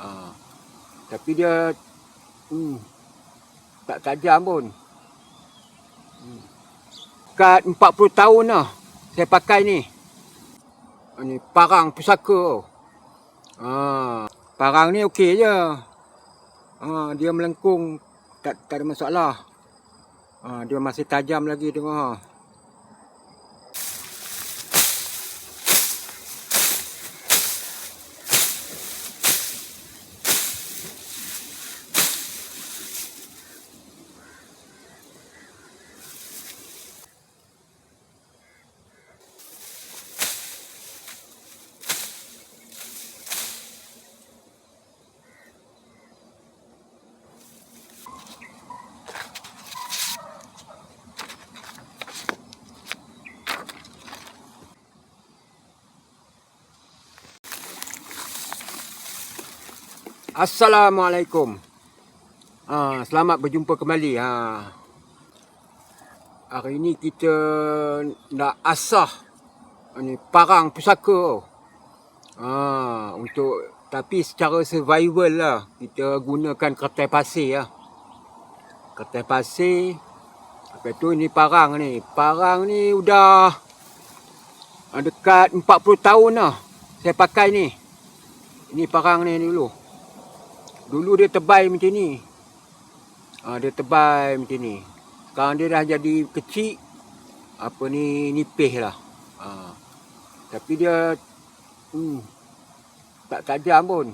Ah, tapi dia tak tajam pun. Kat 40 tahun dah saya pakai ni. Ni parang pusaka. Parang ni okey je. Dia melengkung, tak ada masalah. Dia masih tajam lagi tengok. Assalamualaikum. Selamat berjumpa kembali. Hari ni kita nak asah ni parang pusaka. Tapi secara survival lah. Kita gunakan kertas pasir lah. Kertas pasir. Lepas tu ni parang ni. Parang ni udah dekat 40 tahun lah saya pakai ni. Ini parang ni dulu. Dulu dia tebal macam ni. Dia tebal macam ni. Sekarang dia dah jadi kecil. Nipis lah. Tapi dia tak tajam pun.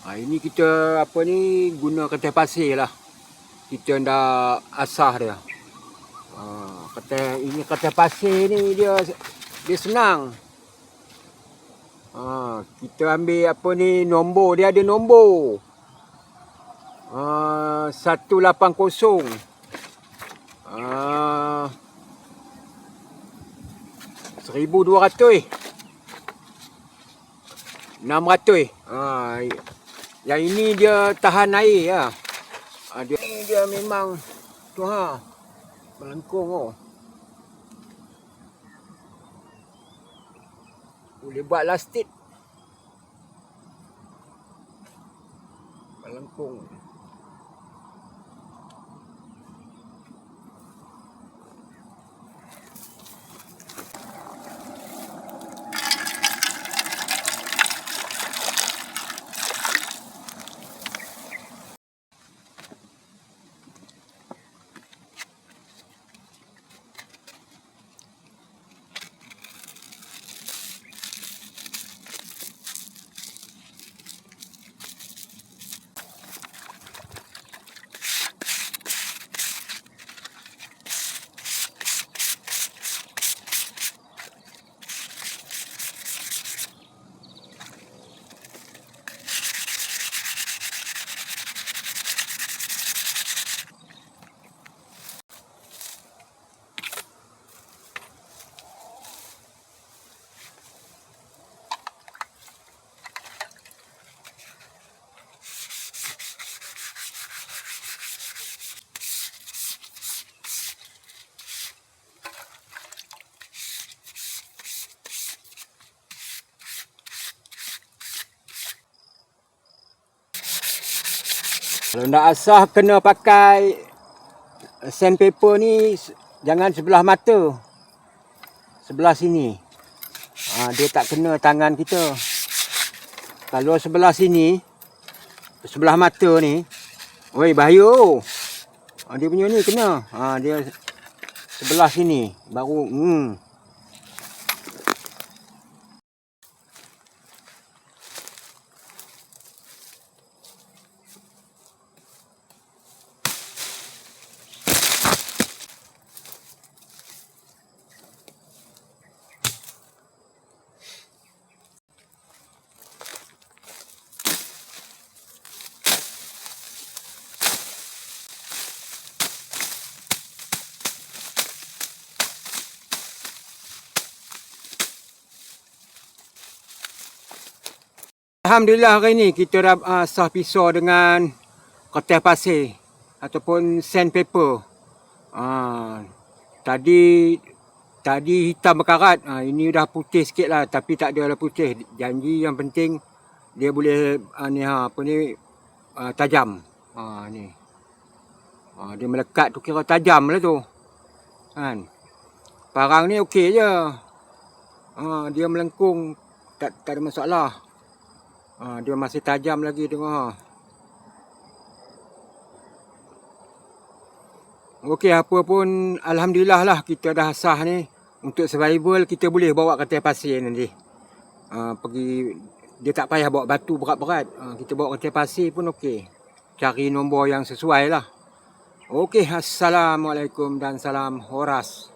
Ini kita guna kertas pasir lah. Kita dah asah dia. Ini kertas pasir ni dia senang. Kita ambil nombor. Dia ada nombor. 180. 1200. 600. Yang ini dia tahan air lah. Dia memang tu melengkung. Boleh buat lastik. Melengkung. Kalau nak asah kena pakai sandpaper ni, jangan sebelah mata. Sebelah sini. Dia tak kena tangan kita. Kalau sebelah sini, sebelah mata ni, bahaya. Dia punya ni kena. Dia sebelah sini baru Alhamdulillah hari ni kita dah asah pisau dengan kertas pasir ataupun sandpaper. Tadi Tadi hitam berkarat. Ini dah putih sikit lah. Tapi tak adalah putih. Janji yang penting dia boleh tajam. Ni. Dia melekat tu kira tajam lah tu. Kan. Parang ni okey je. Dia melengkung. Tak ada masalah. Dia masih tajam lagi tengok. Okey, apa pun alhamdulillah lah kita dah sah ni. Untuk survival kita boleh bawa katil pasir nanti. Pergi, dia tak payah bawa batu berat-berat. Kita bawa katil pasir pun okey. Cari nombor yang sesuai lah. Okey, assalamualaikum dan salam horas.